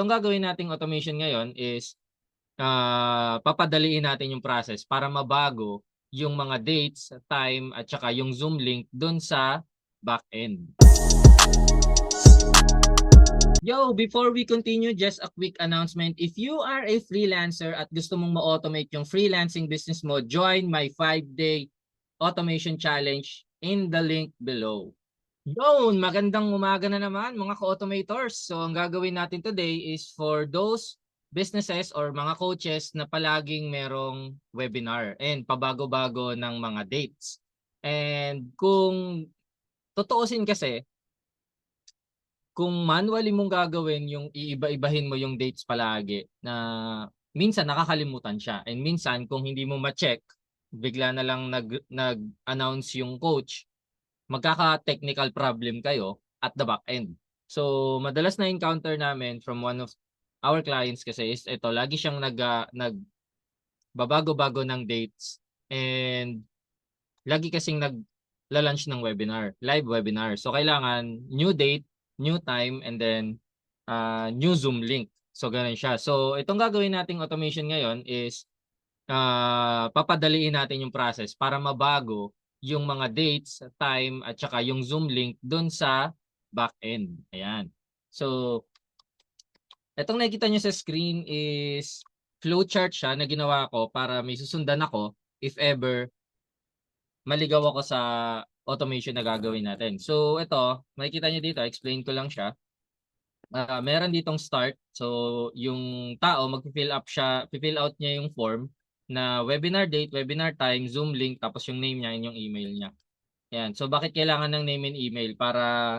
Ang gagawin nating automation ngayon is papadaliin natin yung process para mabago yung mga dates, time, at saka yung Zoom link dun sa backend. Yo, before we continue, just a quick announcement. If you are a freelancer at gusto mong ma-automate yung freelancing business mo, join my 5-day automation challenge in the link below. Yun, magandang umaga na naman mga ka-automators. So ang gagawin natin today is for those businesses or mga coaches na palaging merong webinar and pabago-bago ng mga dates. And kung totoosin kasi, kung manually mong gagawin yung iiba-ibahin mo yung dates palagi na minsan nakakalimutan siya. And minsan kung hindi mo ma-check, bigla na lang nag-announce yung coach, magkaka-technical problem kayo at the back end. So, madalas na encounter namin from one of our clients kasi is ito, lagi siyang nagbabago-bago ng dates and lagi kasing nagla-launch ng webinar, live webinar. So, kailangan new date, new time, and then new Zoom link. So, ganun siya. So, itong gagawin nating automation ngayon is papadaliin natin yung process para mabago yung mga dates, time, at saka yung Zoom link dun sa backend. Ayan. So, itong nakikita nyo sa screen is flowchart siya na ginawa ko para may susundan ako if ever maligaw ako sa automation na gagawin natin. So, ito, makikita nyo dito, explain ko lang siya. Meron ditong start. So, yung tao magfi-fill up siya, fill out niya yung form na webinar date, webinar time, Zoom link, tapos yung name niya, yung email niya. Yan. So, bakit kailangan ng name and email? Para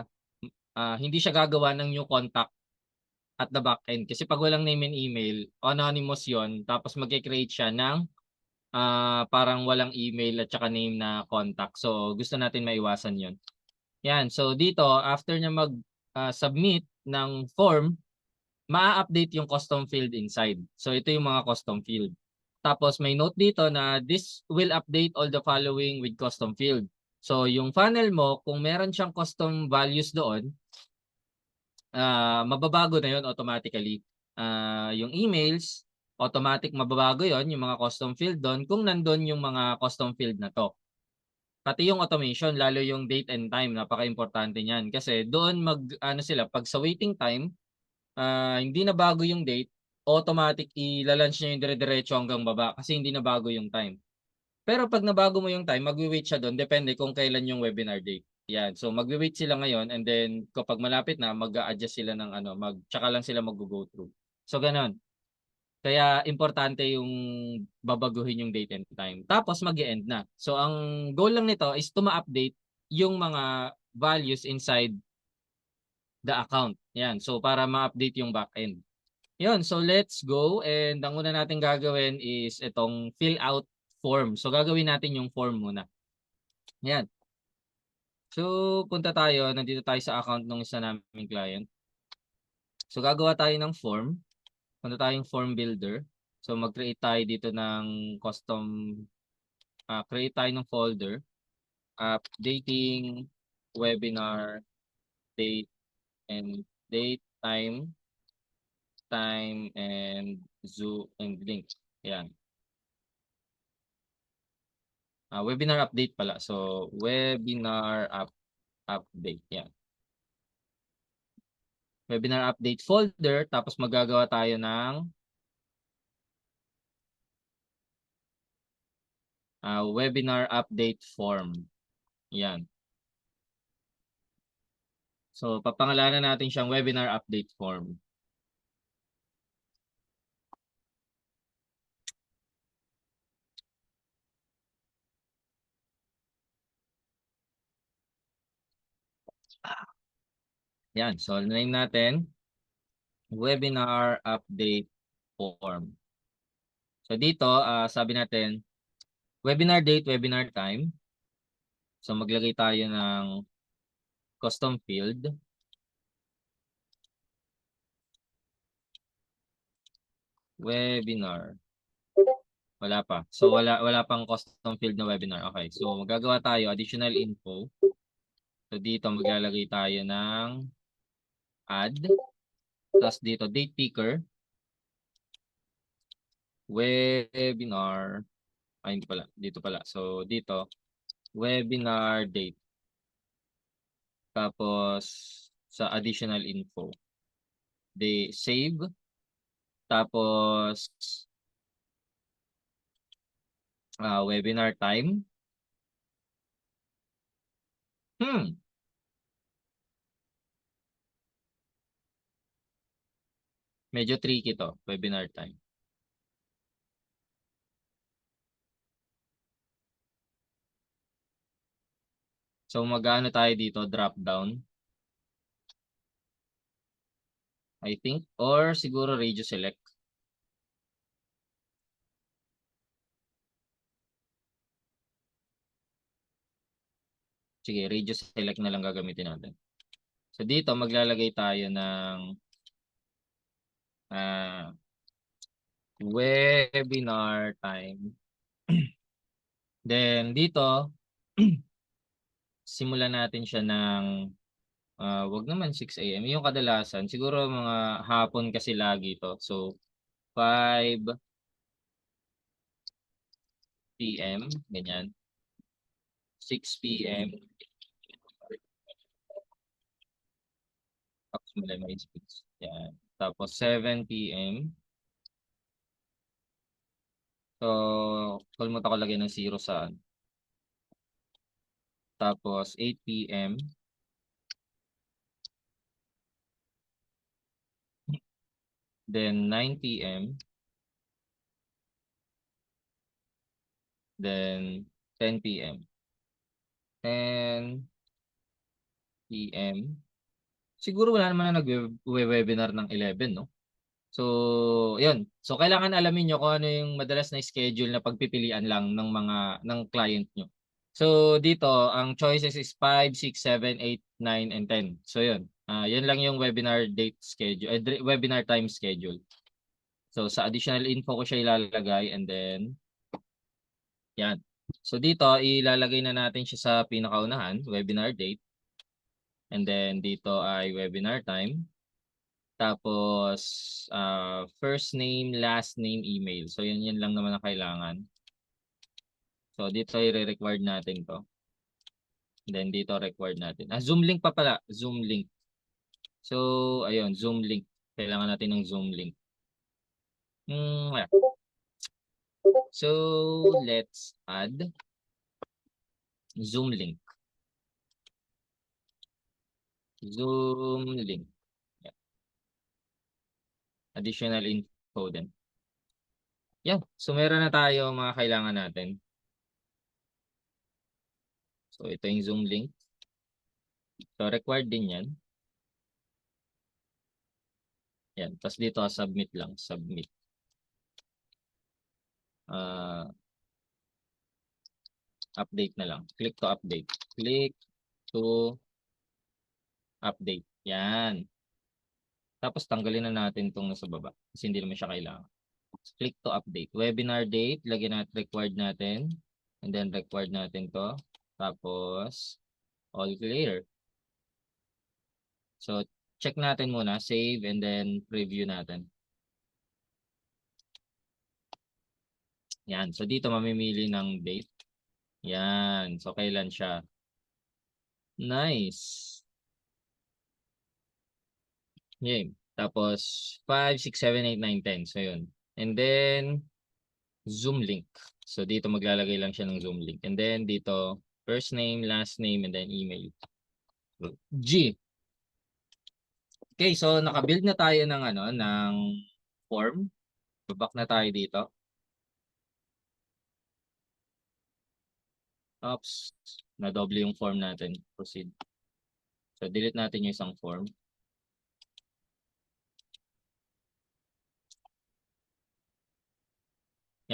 hindi siya gagawa ng new contact at the back end. Kasi pag walang name and email, anonymous yon, tapos mag-create siya ng parang walang email at saka name na contact. So, gusto natin maiwasan yon. Yan. So, dito, after niya mag-submit ng form, maa-update yung custom field inside. So, ito yung mga custom field. Tapos, may note dito na this will update all the following with custom field. So, yung funnel mo, kung meron siyang custom values doon, mababago na yun automatically. Yung emails, automatic mababago yon yung mga custom field doon kung nandun yung mga custom field na to. Pati yung automation, lalo yung date and time, napaka-importante niyan. Kasi doon ano sila, pag sa waiting time, hindi na bago yung date, automatic ila-launch niya yung dire-diretso hanggang baba kasi hindi na bago yung time. Pero pag nabago mo yung time, magwi-wait siya doon depende kung kailan yung webinar date. Yan. So magwi-wait sila ngayon and then kapag malapit na, mag-a-adjust sila ng ano, tsaka lang sila mag-go through. So ganun. Kaya importante yung babaguhin yung date and time. Tapos mag-e-end na. So ang goal lang nito is to ma-update yung mga values inside the account. Yan. So para ma-update yung backend. Yun, so let's go and ang una natin gagawin is itong fill out form. So gagawin natin yung form muna. Yan. So punta tayo, nandito tayo sa account ng isa naming client. So gagawa tayo ng form. Punta tayong form builder. So mag-create tayo dito ng custom, create tayo ng folder. Updating webinar date and date, time and Zoom and link. Yan. Webinar update pala. So, webinar update. Yan. Webinar update folder. Tapos magagawa tayo ng webinar update form. Yan. So, papangalanan natin siyang webinar update form. Yan. So, name natin webinar update form. So, dito, sabi natin webinar date, webinar time. So, maglagay tayo ng custom field. Webinar. Wala pa. So, wala pang custom field na webinar. Okay. So, magagawa tayo additional info. So, dito maglalagay tayo ng add. Tapos dito, date picker. Webinar. Ay, hindi pala. Dito pala. So, dito, webinar date. Tapos, sa additional info. They save. Tapos, webinar time. Medyo tricky to, webinar time. So, mag-ano tayo dito, drop down. I think. Or siguro radio select. Sige, radio select na lang gagamitin natin. So, dito maglalagay tayo ng webinar time. Then, dito, simulan natin siya ng wag naman 6 a.m. Yung kadalasan, siguro mga hapon kasi lagi to. So, 5 p.m. Ganyan. 6 p.m. Approximately my speech. Yan. Tapos 7 p.m. So, kalimutan ko lagay ng 0 saan. Tapos 8 p.m. Then 9 p.m. Then 10 p.m. 10 p.m. Siguro wala naman na nag-webinar ng 11, no? So, yun. So, kailangan alamin nyo kung ano yung madalas na schedule na pagpipilian lang ng client nyo. So, dito, ang choices is 5, 6, 7, 8, 9, and 10. So, yun. Yun lang yung webinar date schedule, webinar time schedule. So, sa additional info ko siya ilalagay and then, yan. So, dito, ilalagay na natin siya sa pinakaunahan, webinar date. And then, dito ay webinar time. Tapos, first name, last name, email. So, yun lang naman ang kailangan. So, dito i-required natin to. Then, dito required natin. Zoom link pa pala. Zoom link. So, ayun, Zoom link. Kailangan natin ng Zoom link. Yeah. So, let's add Zoom link. Zoom link. Yeah. Additional info din. Yan. So, meron na tayo mga kailangan natin. So, ito yung Zoom link. So, required din yan. Yan. Tapos dito, submit lang. Submit. Update na lang. Click to update. Click to update. Yan. Tapos tanggalin na natin itong nasa baba. Kasi hindi naman siya kailangan. Click to update. Webinar date. Lagyan natin required natin. And then required natin to. Tapos all clear. So check natin muna. Save and then preview natin. Yan. So dito mamimili ng date. Yan. So kailan siya. Nice. Game. Tapos 5, 6, 7, 8, 9, 10. So yun. And then Zoom link. So dito maglalagay lang siya ng Zoom link. And then dito first name, last name, and then email. G. Okay, so naka-build na tayo ng ng form. Babak na tayo dito. Oops. Na-double yung form natin. Proceed. So delete natin yung isang form.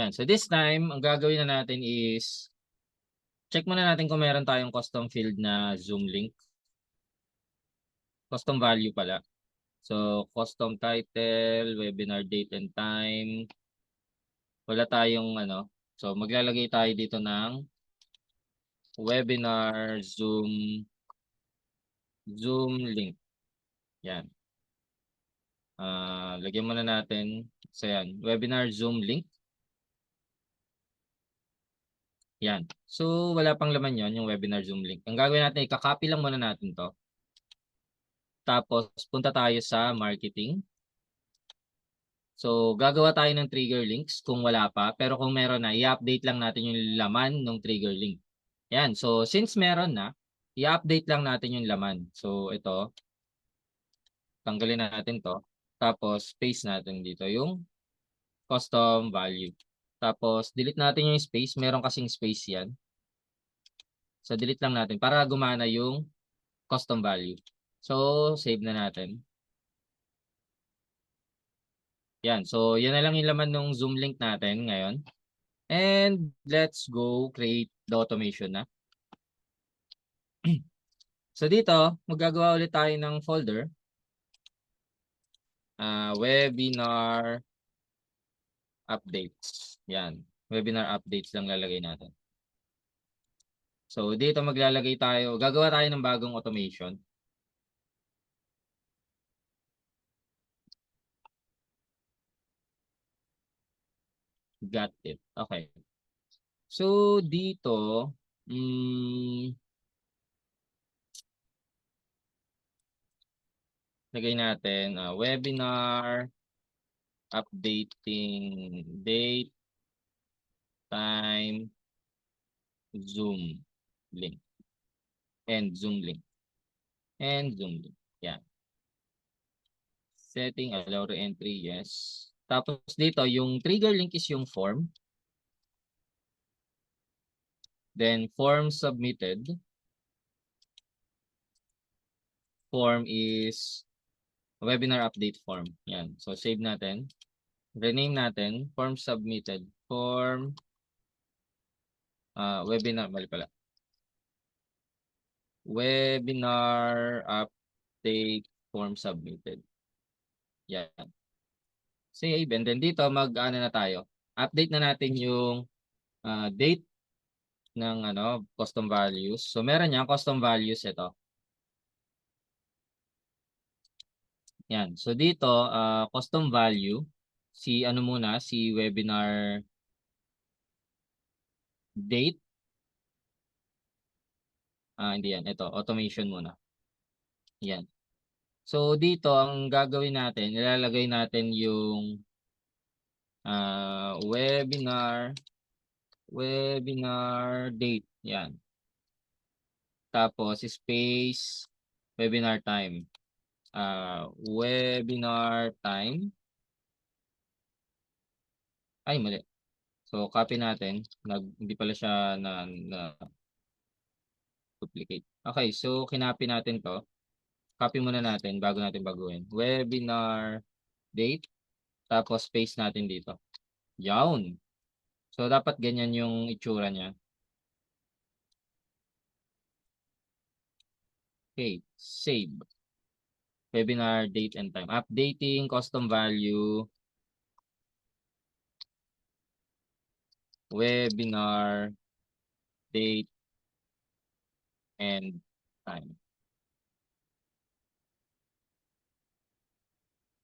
Yan. So this time, ang gagawin na natin is check muna natin kung meron tayong custom field na Zoom link. Custom value pala. So custom title, webinar date and time. Wala tayong So maglalagay tayo dito ng webinar Zoom link. Yan. Lagyan muna natin. So yan, webinar Zoom link. Yan. So wala pang laman yon yung webinar Zoom link. Ang gagawin natin, i-copy lang muna natin to. Tapos punta tayo sa marketing. So gagawa tayo ng trigger links kung wala pa. Pero kung meron na, i-update lang natin yung laman ng trigger link. Yan. So since meron na, i-update lang natin yung laman. So ito, tanggalin natin to. Tapos paste natin dito yung custom value. Tapos delete natin yung space. Meron kasing space yan. So delete lang natin para gumana yung custom value. So save na natin. Yan. So yan na lang yung laman ng Zoom link natin ngayon. And let's go create the automation na. So dito, magagawa ulit tayo ng folder. Webinar updates. Yan. Webinar updates lang lalagay natin. So dito maglalagay tayo, gagawa tayo ng bagong automation. Got it. Okay. So dito, lagay natin webinar updating date, time, Zoom link, and Zoom link, and Zoom link. Yan. Setting, allow re-entry, yes. Tapos dito, yung trigger link is yung form. Then form submitted. Form is webinar update form. Yan. So save natin. Rename natin. Form submitted. Form webinar. Mali pala. Webinar update form submitted. Yan. Save. And then dito mag-ano na tayo. Update na natin yung date ng custom values. So meron yan custom values ito. Yan. So dito custom value si muna si webinar date. Hindi yan. Ito automation muna. Yan. So dito ang gagawin natin, ilalagay natin yung webinar date. Yan. Tapos space webinar time. Webinar time. Ay, mali. So copy natin. Hindi pala siya na duplicate. Okay, so kinopy natin to. Copy muna natin bago natin baguhin. Webinar date. Tapos paste natin dito. Yawn. So dapat ganyan yung itsura niya. Okay, save. Webinar date and time. Updating custom value. Webinar date and time.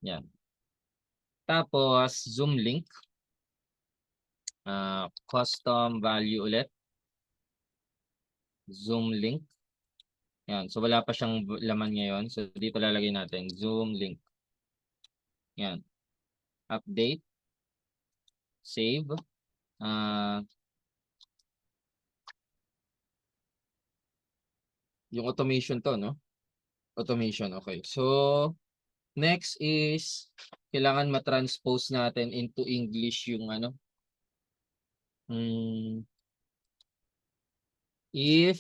Yan. Tapos Zoom link. Custom value ulit. Zoom link. Yan. So wala pa siyang laman ngayon. So dito lalagay natin Zoom link. Yan. Update. Save. Yung automation to, no? Automation, okay. So next is kailangan ma-transpose natin into English yung if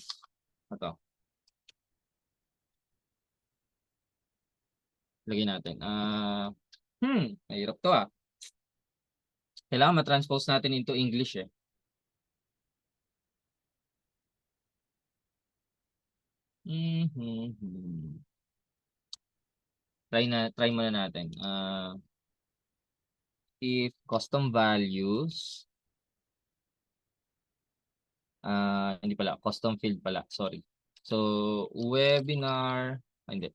ito. Lagyan natin. Mahirap to Kailangan ma-transpose natin into English eh. Try muna natin. If custom values hindi pala, custom field pala, sorry. So webinar, hindi.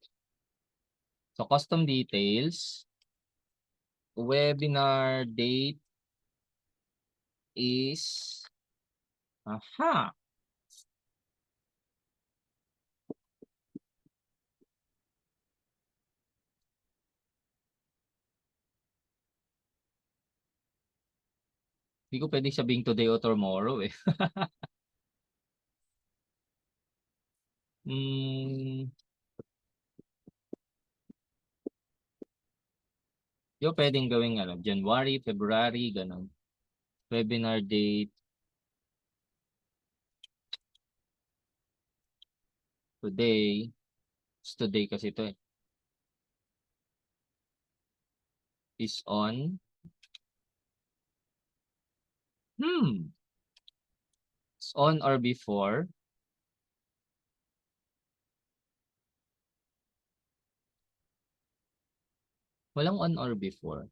So custom details, webinar date is, aha, hindi ko pwedeng sabihin today or tomorrow eh. Hmm, yung pwedeng gawing ano, January, February, ganun. Webinar date today. It's today kasi ito eh. Is on. It's on or before. Walang on or before.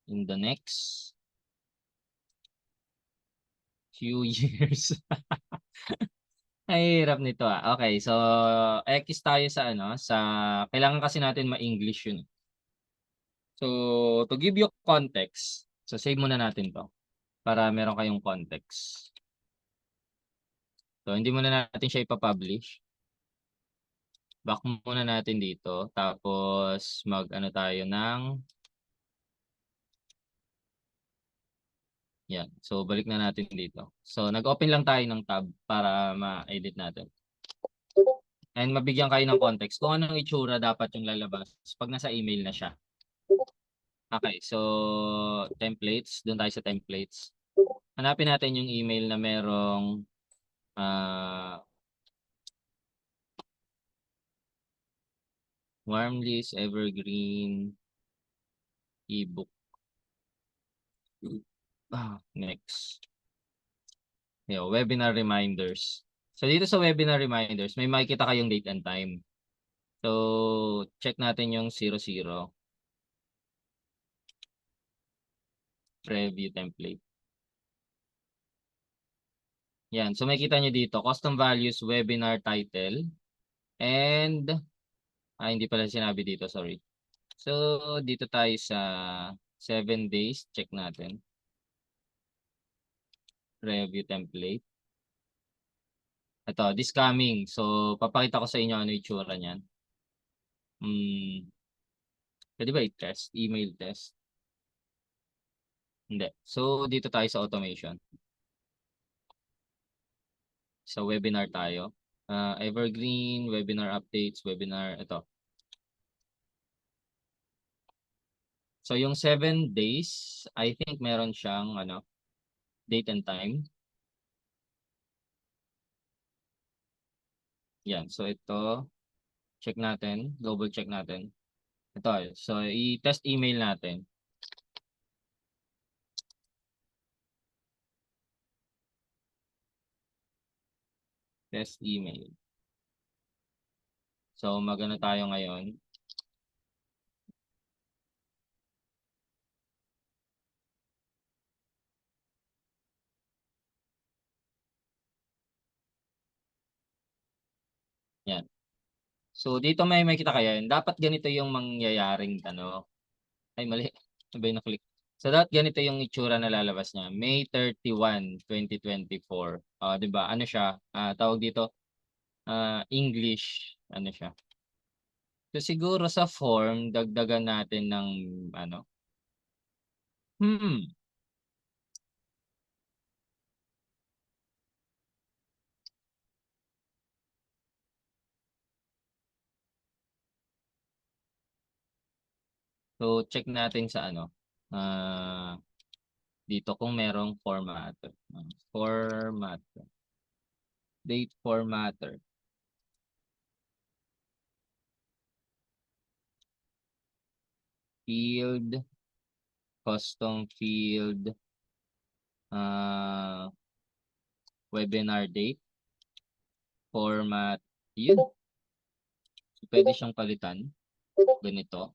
In the next few years. Ay, hirap nito ah. Okay, so X tayo sa ano, sa kailangan kasi natin ma-English yun. So, to give you context, so save muna natin to para meron kayong context. So, hindi muna natin siya ipa-publish. Back muna natin dito. Tapos, mag-ano tayo ng, yan. So, balik na natin dito. So, nag-open lang tayo ng tab para ma-edit natin. And mabigyan kayo ng context kung anong itsura dapat yung lalabas pag nasa email na siya. Okay, so templates, doon tayo sa templates. Hanapin natin yung email na merong Warmlist, Evergreen, ebook. Next. Webinar reminders. So dito sa webinar reminders, may makikita kayong date and time. So check natin yung 00. Preview template. Yan. So makikita nyo dito, custom values, webinar title. And, hindi pala sinabi dito, sorry. So dito tayo sa 7 days. Check natin. Review template. Ito, this coming. So papakita ko sa inyo ano yung itsura niyan. Pwede ba i-test? Email test? Hindi. So, dito tayo sa automation. Sa webinar tayo. Evergreen, webinar updates, webinar, ito. So, yung 7 days, I think meron siyang date and time. Yan. So, ito, check natin. Global check natin. Ito. So, i-test email natin. Test email. So, magano tayo ngayon. Yan. So, dito may makita kayo. Dapat ganito yung mangyayaring ay mali. Sabay na click. So dapat ganito yung itsura na lalabas niya. May 31, 2024. 'Di ba? Ano siya? Tawag dito English. Ano siya? So siguro sa form dagdagan natin ng ano. Hmm. So check natin sa dito kung merong formatter. Formatter. Date formatter. Field, custom field, webinar date, format, yun. So, pwede siyang palitan. Ganito.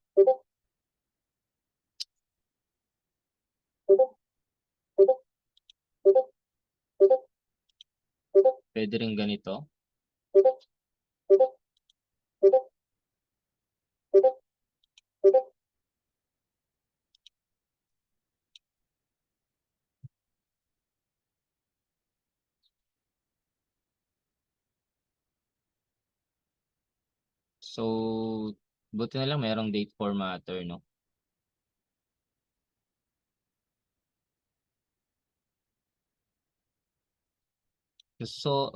Pwede rin ganito. So, buti na lang merong date formatter, no? So,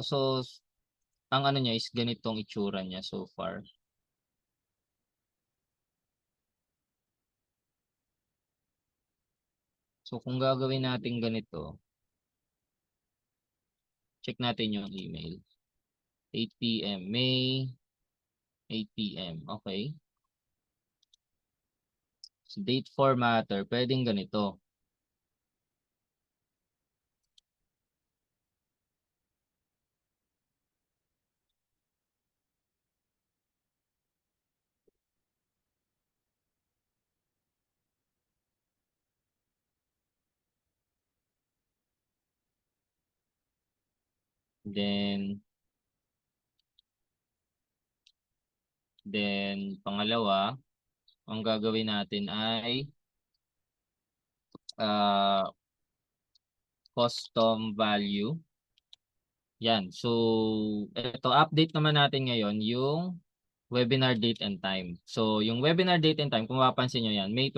ang ano niya is ganitong itsura niya so far. So, kung gagawin natin ganito, check natin yung email. 8 p.m. May 8 p.m. Okay. So, date formatter, pwedeng ganito. Then pangalawa, ang gagawin natin ay custom value. Yan. So, ito, update naman natin ngayon yung webinar date and time. So, yung webinar date and time, kung mapapansin nyo yan, May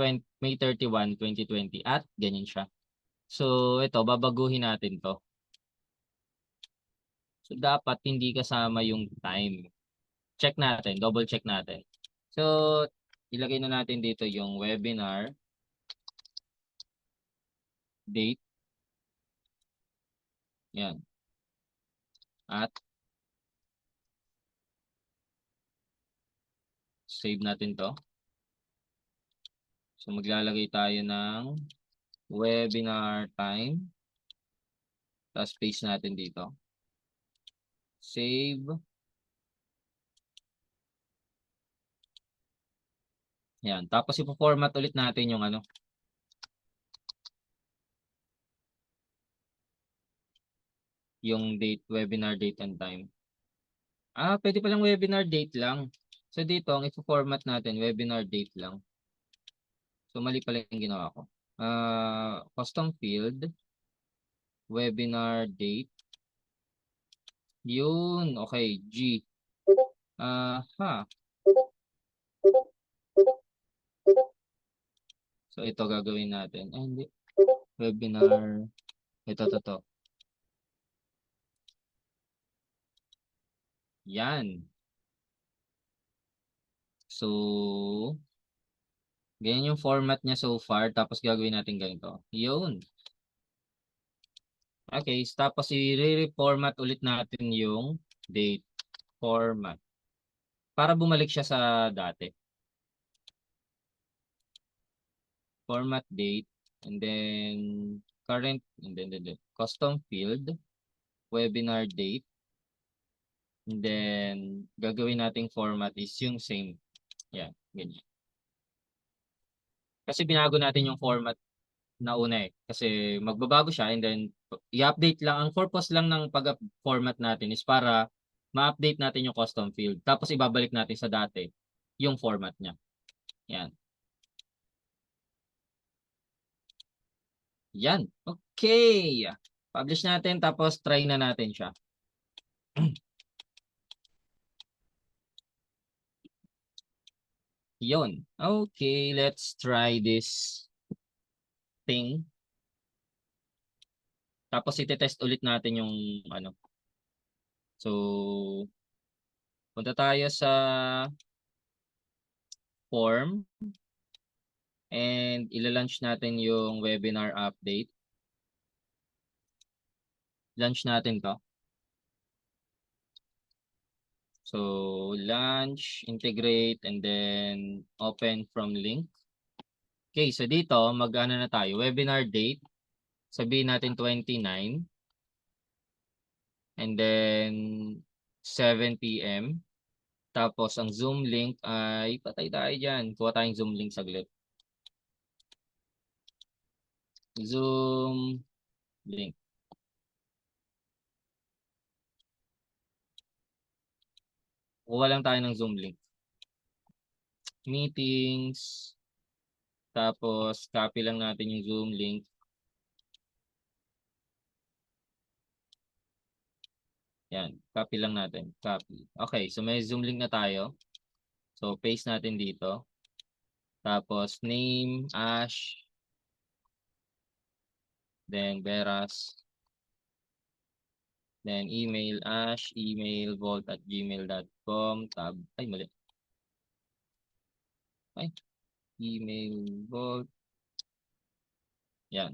31, 2020 at ganyan siya. So, ito, babaguhin natin to. So, dapat hindi kasama yung time. Check natin, double check natin. So, ilagay na natin dito yung webinar date. Yan. At save natin to. So, maglalagay tayo ng webinar time. Tapos paste natin dito. Save. Yan. Tapos ipo-format ulit natin yung ano. Yung date, webinar date and time. Pwede palang webinar date lang. So dito, ang ipo-format natin, webinar date lang. So mali pala yung ginawa ko. Custom field, webinar date. Yun, okay, G. So ito gagawin natin. Hindi. Webinar. Ito. Yan. So, ganyan yung format niya so far. Tapos gagawin natin ganito. Yun. Okay. Tapos i-reformat ulit natin yung date format. Para bumalik siya sa dati. Format date. And then current. And then custom field. Webinar date. And then gagawin nating format is yung same. Yan. Ganyan. Kasi binago natin yung format nauna eh. Kasi magbabago siya and then i-update lang. Ang purpose lang ng pag-format natin is para ma-update natin yung custom field. Tapos ibabalik natin sa dati yung format niya. Yan. Yan. Okay. Publish natin tapos try na natin siya. Yun. Okay, let's try this thing. Tapos ite-test ulit natin yung ano. So, punta tayo sa form and ila-launch natin yung webinar update. Launch natin to. So, launch, integrate, and then open from link. Okay, so dito, mag-ano na tayo, webinar date. Sabihin natin 29. And then 7 p.m. Tapos ang Zoom link ay patay tayo dyan. Kuha tayong Zoom link saglit. Zoom link. Kuha lang tayo ng Zoom link. Meetings. Tapos, copy lang natin yung Zoom link. Yan, copy lang natin. Copy. Okay, so may Zoom link na tayo. So, paste natin dito. Tapos, name, Ash. Then, Veras. Then, email, Ash, email, vault@gmail.com. Tab. Ay, mali. Ay, email, vault. Yan.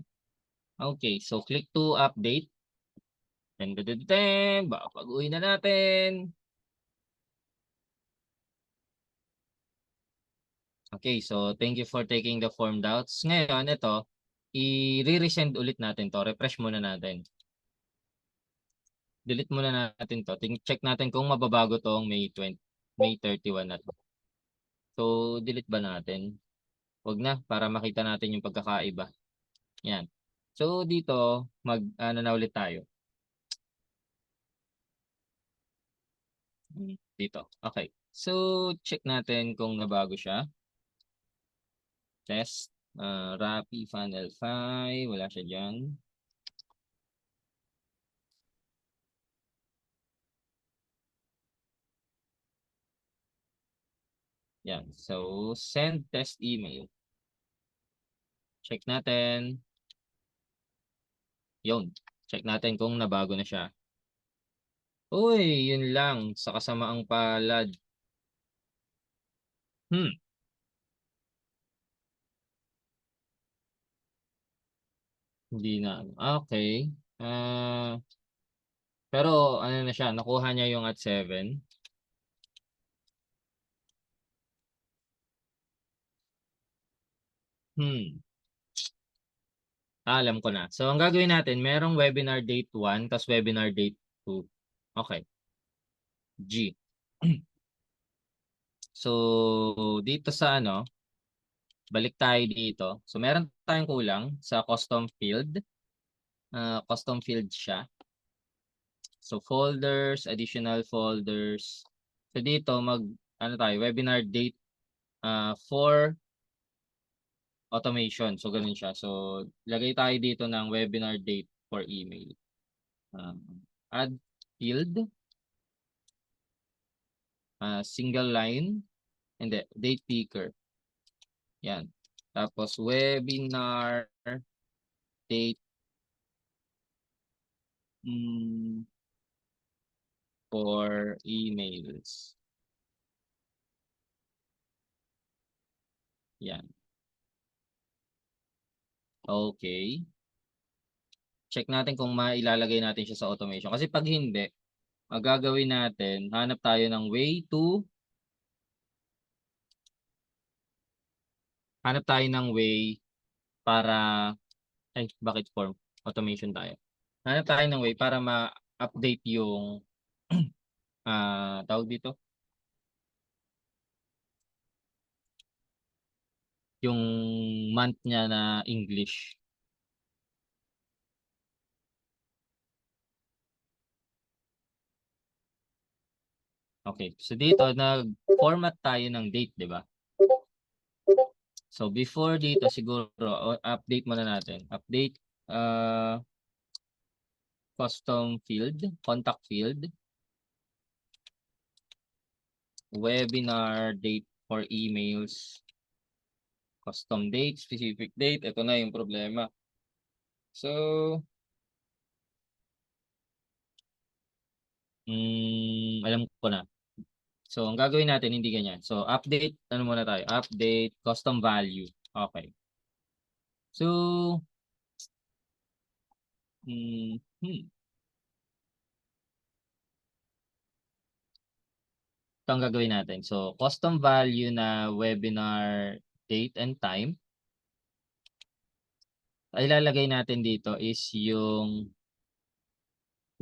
Okay, so click to update. Ten, babaguhin na natin. Okay, so thank you for taking the form doubts. Ngayon, ito, i-resend ulit natin to. Refresh muna natin. Delete muna natin to. Check natin kung mababago tong May 31 na to. So, delete ba natin? Wag na, para makita natin yung pagkakaiba. Yan. So, dito, ano na ulit tayo. Dito. Okay. So, check natin kung nabago siya. Test. Rappi Funnel 5. Wala siya dyan. Yan. So, send test email. Check natin. Yun. Check natin kung nabago na siya. Uy, yun lang. Sa kasamaang palad. Hmm. Hindi na. Okay. Pero ano na siya, nakuha niya yung at 7. Hmm. Alam ko na. So, ang gagawin natin, merong webinar date 1, tas webinar date 2. Okay. G. So, dito sa ano, balik tayo dito. So, meron tayong kulang sa custom field. Custom field siya. So, folders, additional folders. So, dito, ano tayo, webinar date for automation. So, ganun siya. So, lagay tayo dito ng webinar date for email. Add field. Single line. Hindi, date picker. Yan. Tapos, webinar date for emails. Yan. Okay. Check natin kung mailalagay natin siya sa automation. Kasi pag hindi, magagawin natin, hanap tayo ng way to, hanap tayo ng way para, ay, bakit form? Automation tayo. Hanap tayo ng way para ma-update yung, tawag dito, yung month niya na English. Okay. So dito, nag-format tayo ng date, di ba? So before dito siguro, update muna natin. Update custom field, contact field, webinar date for emails, custom date, specific date. Ito na yung problema. So, alam ko na. So, ang gagawin natin, hindi ganyan. So, update, ano muna tayo? Update, custom value. Okay. So, ito ang gagawin natin. So, custom value na webinar date and time. Ay ilalagay natin dito is yung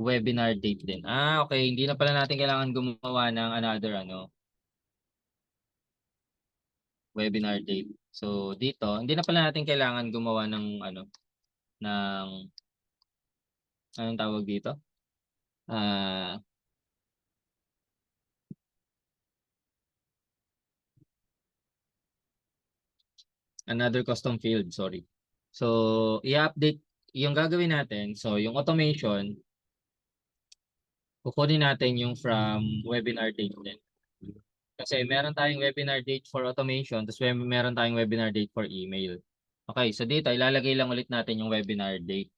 webinar date din. Okay. Hindi na pala natin kailangan gumawa ng another webinar date. So, dito, hindi na pala natin kailangan gumawa ng ng anong tawag dito? another custom field, sorry. So, i-update yung gagawin natin. So, yung automation, kukunin natin yung from webinar date din. Kasi meron tayong webinar date for automation, tapos meron tayong webinar date for email. Okay, so dito ilalagay lang ulit natin yung webinar date.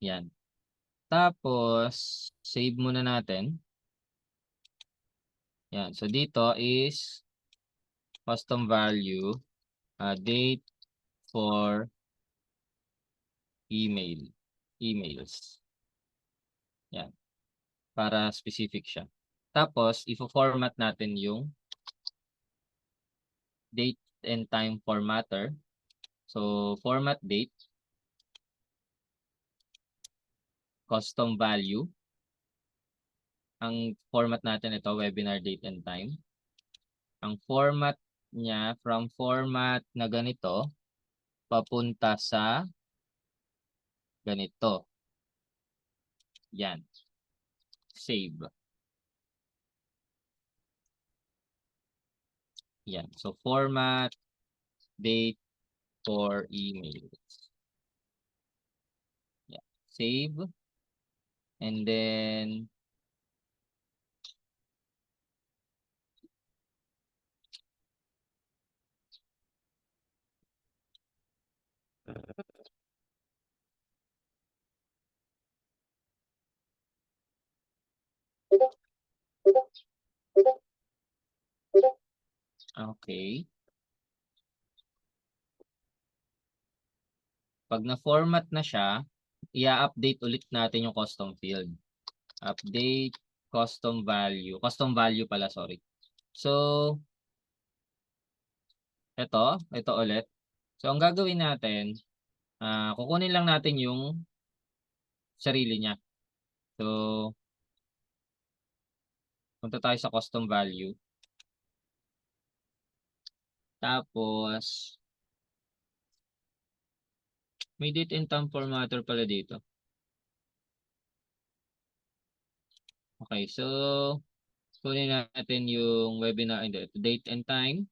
Yan. Tapos, save muna natin. Yan. So dito is custom value, date for emails. Yan. Para specific siya. Tapos, ifo-format natin yung date and time formatter. So, format date, custom value. Ang format natin ito, webinar date and time. Ang format niya, from format na ganito, papunta sa ganito. Yan. Save. Yan. So, format, date for emails. Yan. Save. And then, okay. Pag na-format na siya, i-update ulit natin yung custom field. Update custom value. Custom value pala, sorry. So, ito ulit. So, ang gagawin natin, kukunin lang natin yung sarili niya. So, punta tayo sa custom value. Tapos, may date and time formatter pala dito. Okay, so, kunin natin yung webinar, date and time,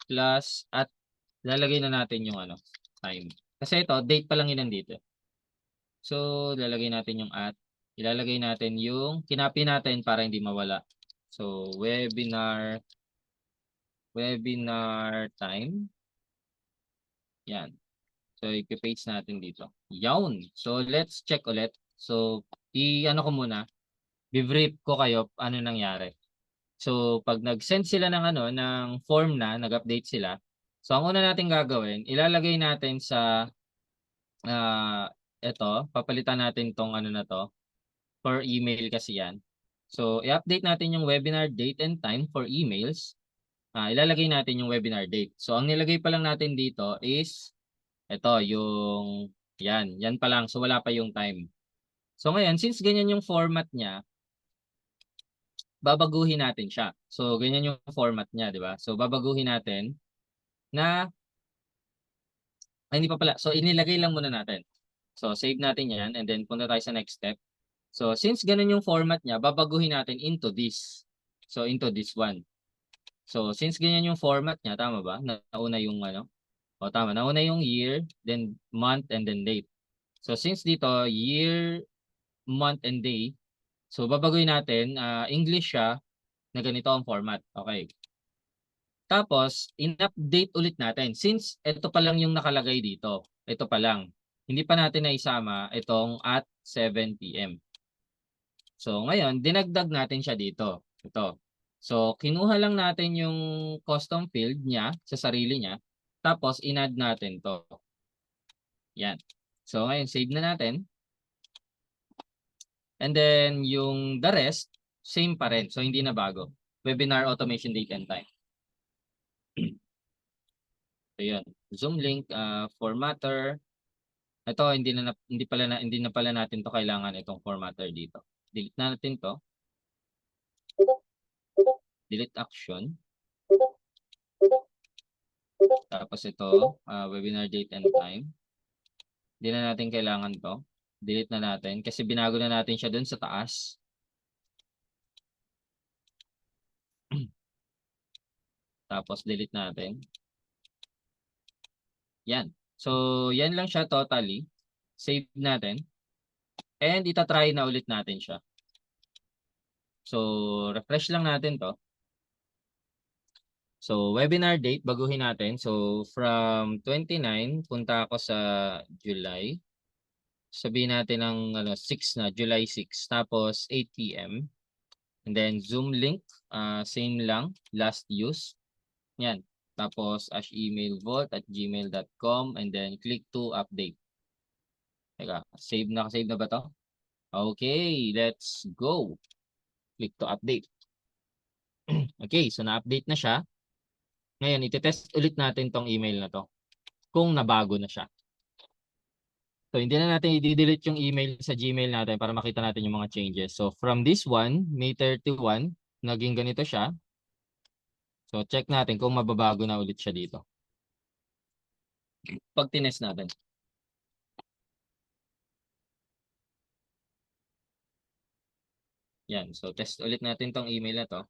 plus, at lalagay na natin yung time. Kasi ito, date pa lang yun nandito. So, lalagay natin yung at. Ilalagay natin yung kinapi natin para hindi mawala. So, webinar time. Yan. So, i-paste natin dito. Yawn. So, let's check ulit. So, i-ano ko muna. Bi-brief ko kayo ano nangyari. So, pag nag-send sila ng ng form na, nag-update sila. So, ang una natin gagawin, ilalagay natin sa ito, papalitan natin tong na to for email kasi yan. So, i-update natin yung webinar date and time for emails. Ilalagay natin yung webinar date. So, ang nilagay pa lang natin dito is ito, yung yan pa lang. So, wala pa yung time. So, ngayon, since ganyan yung format niya, babaguhin natin siya. So, ganyan yung format niya, di ba? So, babaguhin natin na, hindi pa pala. So, inilagay lang muna natin. So, save natin yan and then punta tayo sa next step. So, since ganun yung format niya, babaguhin natin into this. So, into this one. So, since ganyan yung format niya, tama ba? Nauna yung O, tama. Nauna yung year, then month, and then date. So, since dito, year, month, and day, so, babaguhin natin, English siya, na ganito ang format. Okay. Tapos, in-update ulit natin. Since ito pa lang yung nakalagay dito. Ito pa lang. Hindi pa natin naisama itong at 7 p.m. So, ngayon, dinagdag natin siya dito. Ito. So, kinuha lang natin yung custom field niya sa sarili niya. Tapos, in-add natin to. Yan. So, ngayon, save na natin. And then, yung the rest, same pa rin. So, hindi na bago. Webinar automation date and time. So, yun. Zoom link, formatter. Ito, hindi na pala natin to kailangan itong formatter dito. Delete na natin to. Delete action. Tapos ito, webinar date and time. Hindi na natin kailangan to. Delete na natin kasi binago na natin siya dun sa taas. Tapos delete natin. Yan. So, yan lang siya totally. Save natin. And itatry na ulit natin siya. So, refresh lang natin to. So, webinar date, baguhin natin. So, from 29, punta ako sa July. Sabihin natin ng 6 na, July 6. Tapos, 8 p.m. And then, Zoom link, same lang, last use. Yan. Tapos, ashemailvault@gmail.com and then click to update. Teka, save na ba to? Okay, let's go. Click to update. Okay, so na-update na siya. Ngayon, iti-test ulit natin tong email na to kung nabago na siya. So, hindi na natin i-delete yung email sa Gmail natin para makita natin yung mga changes. So, from this one, May 31, naging ganito siya. So, check natin kung mababago na ulit siya dito. Pag tinest natin. Yan. So, test ulit natin tong email na to.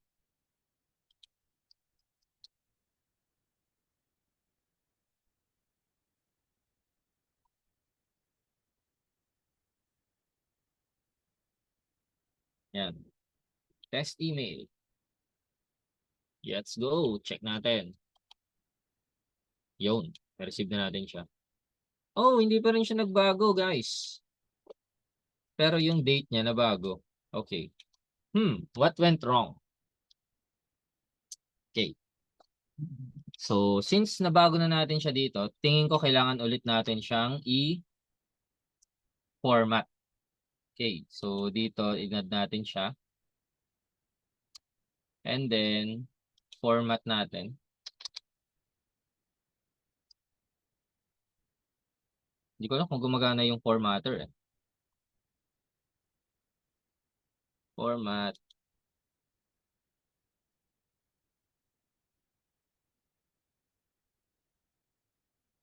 Yan. Test email. Let's go. Check natin. Yun. Receive na natin siya. Oh, hindi pa rin siya nagbago, guys. Pero yung date niya nabago. Okay. What went wrong? Okay. So, since nabago na natin siya dito, tingin ko kailangan ulit natin siyang i-format. Okay. So, dito, i-add natin siya. And then, format natin. Hindi ko alam kung gumagana yung formatter eh. Format.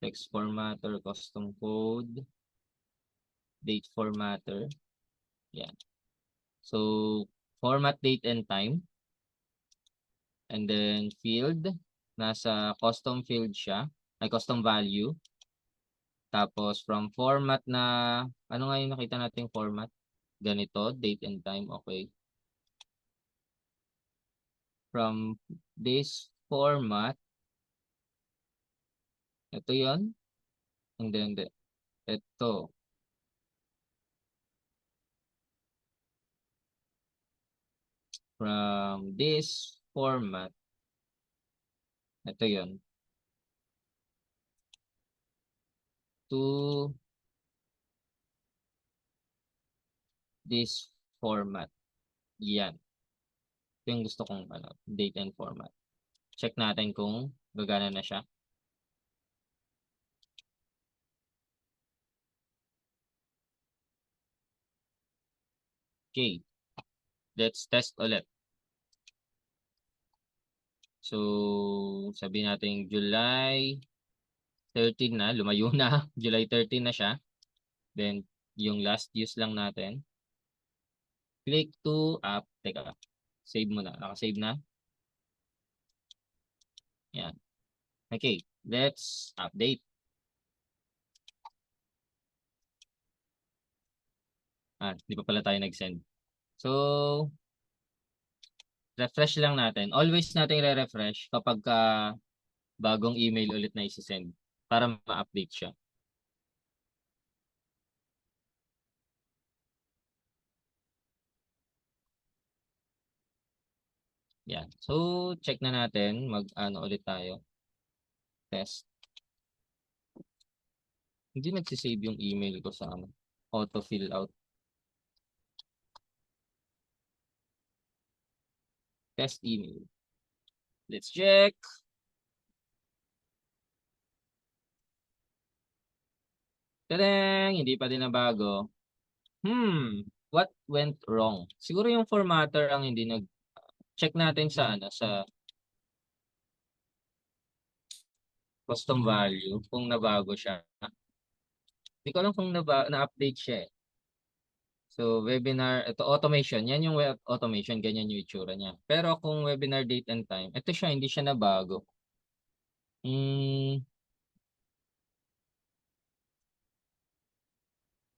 Text formatter, custom code. Date formatter. Yan. So, format date and time. And then field. Nasa custom field siya. Ay, custom value. Tapos from format na, ano nga yung nakita nating format? Ganito, date and time, okay. From this format, ito yon. And then, ito. From this format, ito yon. To this format. Yan. Ito yung gusto kong date and format. Check natin kung gagana na siya. Okay. Let's test ulit. So, sabihin natin July 13 na. Lumayo na. July 13 na siya. Then, yung last use lang natin. Click to up. Teka. Save mo na. Naka-save na. Yan. Okay. Let's update. Di pa pala tayo nag-send. So, refresh lang natin. Always natin re-refresh kapag bagong email ulit na isi-send para ma-update siya. Yan. So, check na natin. Ulit tayo. Test. Hindi nagsisave yung email ko sa auto fill out. Test email. Let's check. Tadang! Hindi pa din nabago. What went wrong? Siguro yung formatter ang hindi check natin sa sa custom value kung nabago siya. Hindi ko alam kung na-update siya eh. So, webinar, ito automation. Yan yung web automation. Ganyan yung itsura niya. Pero kung webinar date and time, ito siya, hindi siya nabago.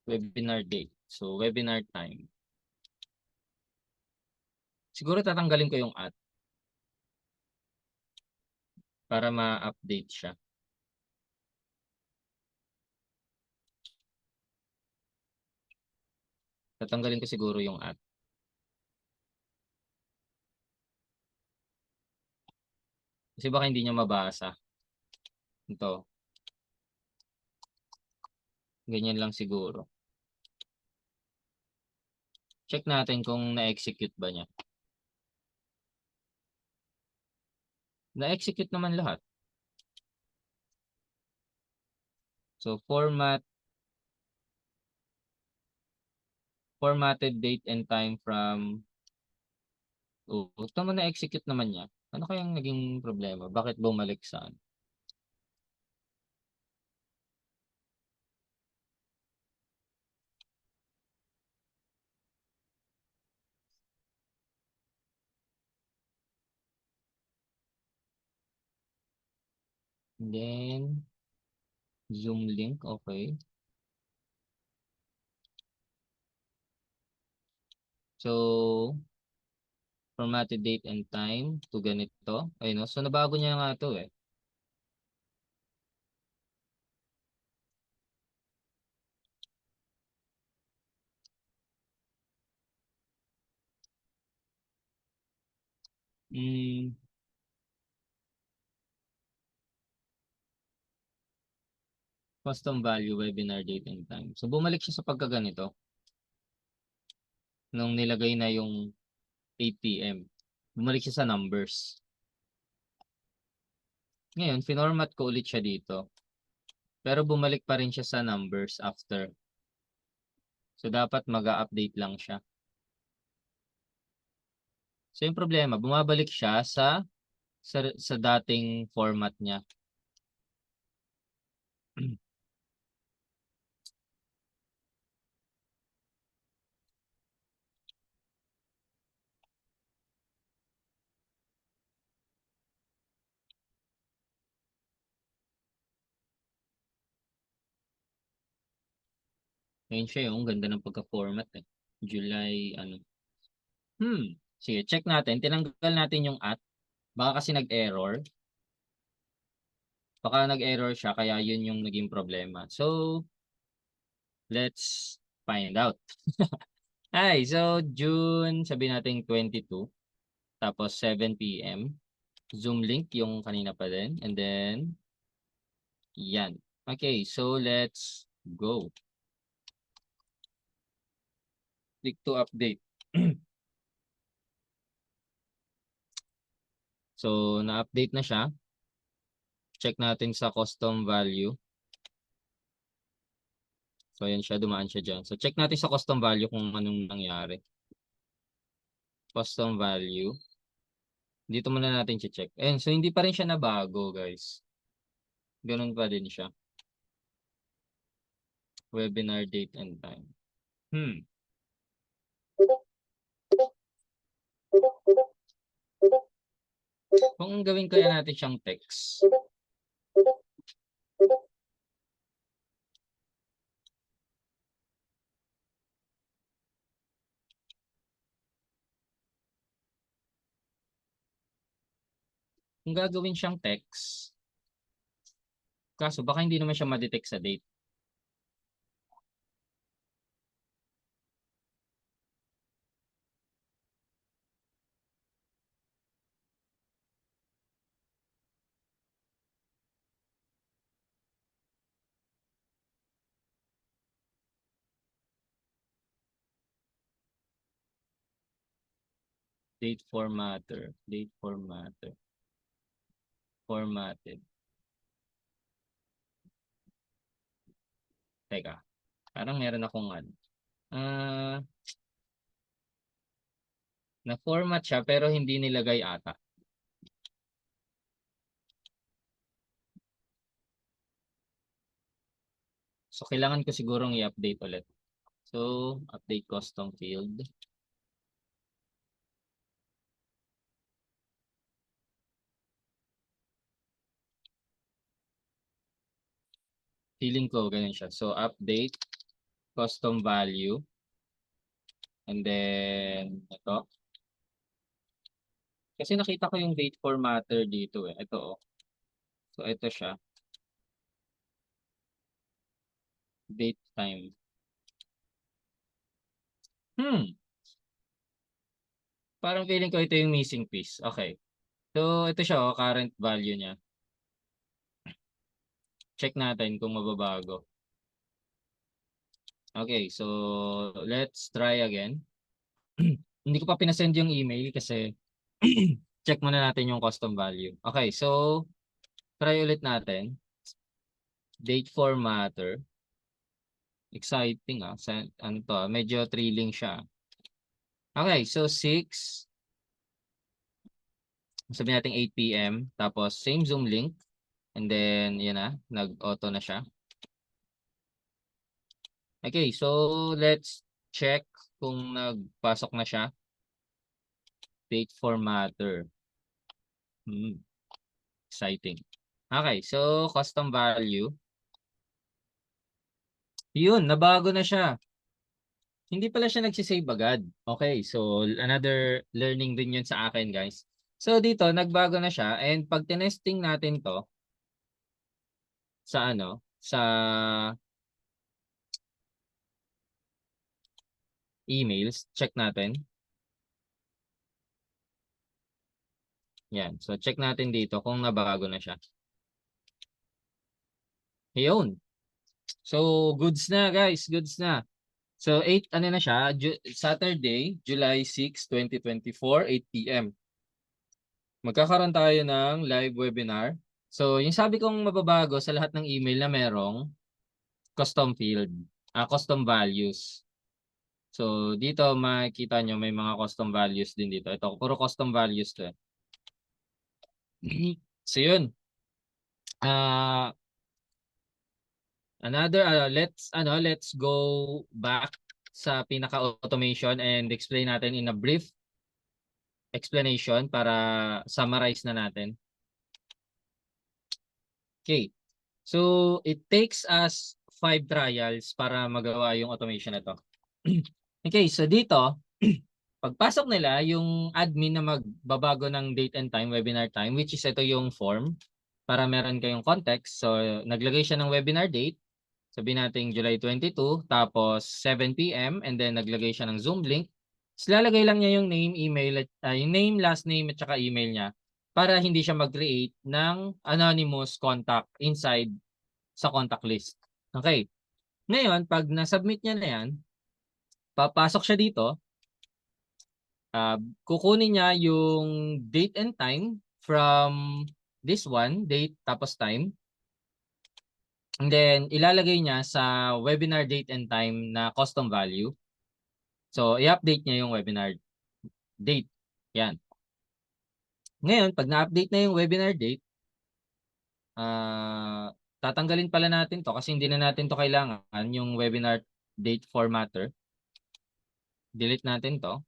Webinar date. So, webinar time. Siguro tatanggalin ko yung at para ma-update siya. Tatanggalin ko siguro yung at. Kasi baka hindi niya mabasa. Ito. Ganyan lang siguro. Check natin kung na-execute ba niya. Na-execute naman lahat. So, formatted date and time from tama na-execute naman niya. Ano kayang naging problema? Bakit bumalik saan? Then, Zoom link. Okay. So, formatted date and time to ganito. Ayun, no? So, nabago niya nga ito eh. Hmm, custom value, webinar date and time. So, bumalik siya sa pagkaganito nung nilagay na yung 8 p.m. Bumalik siya sa numbers. Ngayon, finormat ko ulit siya dito. Pero bumalik pa rin siya sa numbers after. So, dapat mag-update lang siya. So, yung problema, bumabalik siya sa dating format niya. Ngayon siya yung ganda ng pagka-format eh. July, ano. Sige, check natin. Tinanggal natin yung at. Baka kasi nag-error. Baka nag-error siya, kaya yun yung naging problema. So, let's find out. Hi, so June, sabi natin 22. Tapos 7 p.m. Zoom link yung kanina pa din. And then, yan. Okay, so let's go. Click to update. So, na-update na siya. Check natin sa custom value. So, ayan siya, dumaan siya dyan. So, check natin sa custom value kung anong nangyari. Custom value. Dito muna natin check. Ayan, so hindi pa rin siya nabago, guys. Ganun pa din siya. Webinar date and time. Kung gawin kaya natin siyang text. Kung gagawin siyang text, kaso baka hindi naman siya ma-detect sa date. Date formatter. Date formatter. Formatted. Teka. Parang meron akong ano. Na-format siya pero hindi nilagay ata. So, kailangan ko sigurong i-update ulit. So, update custom field. Feeling ko ganyan siya. So, update custom value. And then, ito. Kasi nakita ko yung date formatter dito eh. Ito oh. So, ito siya. Date time. Parang feeling ko ito yung missing piece. Okay. So, ito siya oh, current value niya. Check natin kung mababago. Okay, so let's try again. Hindi ko pa pinasend yung email kasi check muna natin yung custom value. Okay, so try ulit natin. Date formatter. Exciting ah. Ano to, medyo thrilling siya. Okay, so 6. Sabihin natin 8 PM. Tapos same Zoom link. And then, yun na. Nag-auto na siya. Okay, so let's check kung nagpasok na siya. Date formatter. Exciting. Okay, so custom value. Yun, nabago na siya. Hindi pala siya nagsisave agad. Okay, so another learning din yun sa akin, guys. So dito, nagbago na siya. And pag tinesting natin to sa ano, sa emails, check natin. Yan. So check natin dito kung nabago na siya. Yun. So goods na, guys. Goods na. So 8, ano na siya? Saturday, July 6, 2024, 8 PM. Magkakaroon tayo ng live webinar. So, yung sabi kong mababago sa lahat ng email na merong custom field, custom values. So, dito makikita nyo may mga custom values din dito. Ito, puro custom values to. So, yun. Let's go back sa pinaka-automation and explain natin in a brief explanation para summarize na natin. Okay. So, it takes us 5 trials para magawa yung automation na to. Okay, so dito, pagpasok nila, yung admin na magbabago ng date and time, webinar time, which is ito yung form para meron kayong context. So, naglagay siya ng webinar date. Sabihin natin July 22, tapos 7 PM, and then naglagay siya ng Zoom link. So, lalagay lang niya yung name, email, yung name, last name, at saka email niya para hindi siya mag-create ng anonymous contact inside sa contact list. Okay. Ngayon, pag na-submit niya na yan, papasok siya dito, kukunin niya yung date and time from this one, date tapos time. And then, ilalagay niya sa webinar date and time na custom value. So, i-update niya yung webinar date. Yan. Ngayon, pag na-update na yung webinar date, tatanggalin pala natin to kasi hindi na natin to kailangan, yung webinar date formatter. Delete natin to.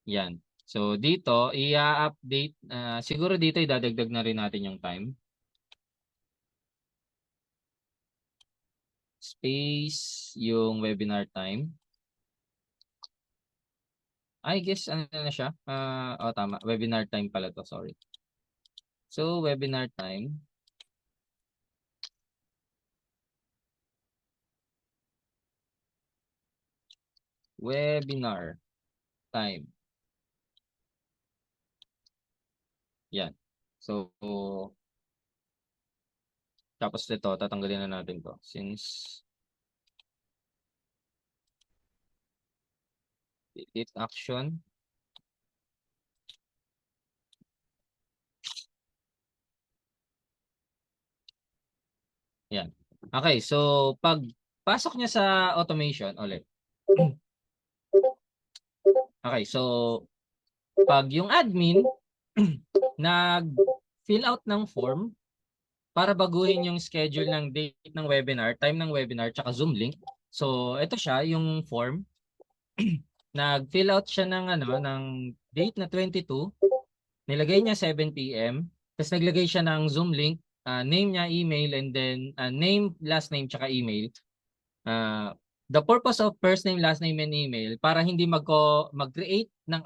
Yan. So, dito, i-update. Siguro dito, idadagdag na rin natin yung time. Space, yung webinar time. I guess, ano na siya? Tama. Webinar time pala to. Sorry. So, webinar time. Webinar time. Yan. So, tapos ito, tatanggalin na natin to. Since delete action. Yan. Okay, so pag pasok niya sa automation ulit. Okay, so pag yung admin nag-fill out ng form para baguhin yung schedule ng date ng webinar, time ng webinar, tsaka Zoom link. So, ito siya, yung form. Nag-fill out siya ng, ng date na 22. Nilagay niya 7 p.m. Tapos naglagay siya ng Zoom link, name niya, email, and then name, last name, tsaka email. The purpose of first name, last name, and email para hindi mag-create ng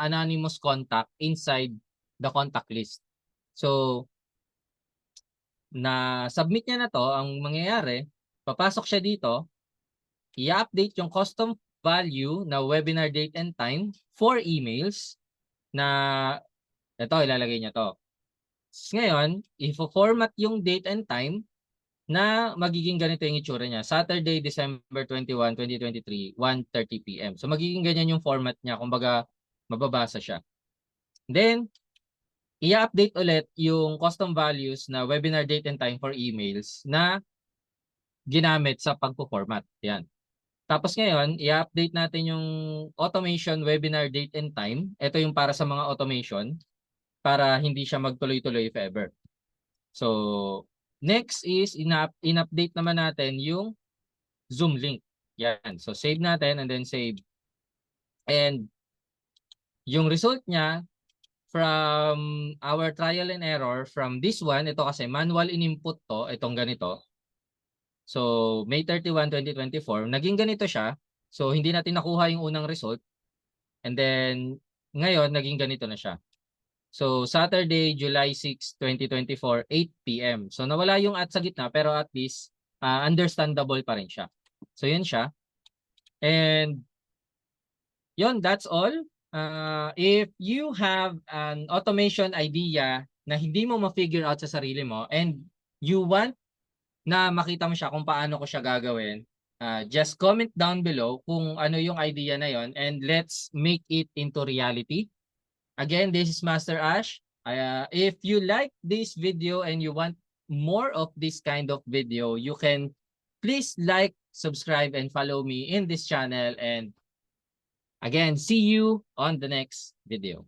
anonymous contact inside the contact list. So, na-submit niya na to, ang mangyayari, papasok siya dito, i-update yung custom value na webinar date and time for emails na ito, ilalagay niya to. Ngayon, i-format yung date and time na magiging ganito yung itsura niya. Saturday, December 21, 2023, 1:30 p.m. So magiging ganyan yung format niya. Kumbaga, mababasa siya. Then, i-update ulit yung custom values na webinar date and time for emails na ginamit sa pagpo-format. Yan. Tapos ngayon, i-update natin yung automation webinar date and time. Ito yung para sa mga automation para hindi siya magtuloy-tuloy if ever. So, next is in-update naman natin yung Zoom link. Yan. So, save natin and then save. And yung result niya from our trial and error from this one, ito kasi manual in-input to, itong ganito. So, May 31, 2024, naging ganito siya. So, hindi natin nakuha yung unang result. And then, ngayon, naging ganito na siya. So, Saturday, July 6, 2024, 8 p.m. So, nawala yung at sa gitna, pero at least, understandable pa rin siya. So, yun siya. And, yun, that's all. If you have an automation idea na hindi mo ma-figure out sa sarili mo and you want na makita mo siya kung paano ko siya gagawin, just comment down below kung ano yung idea na yon and let's make it into reality. Again, this is Master Ash. If you like this video and you want more of this kind of video, you can please like, subscribe, and follow me in this channel. And again, see you on the next video.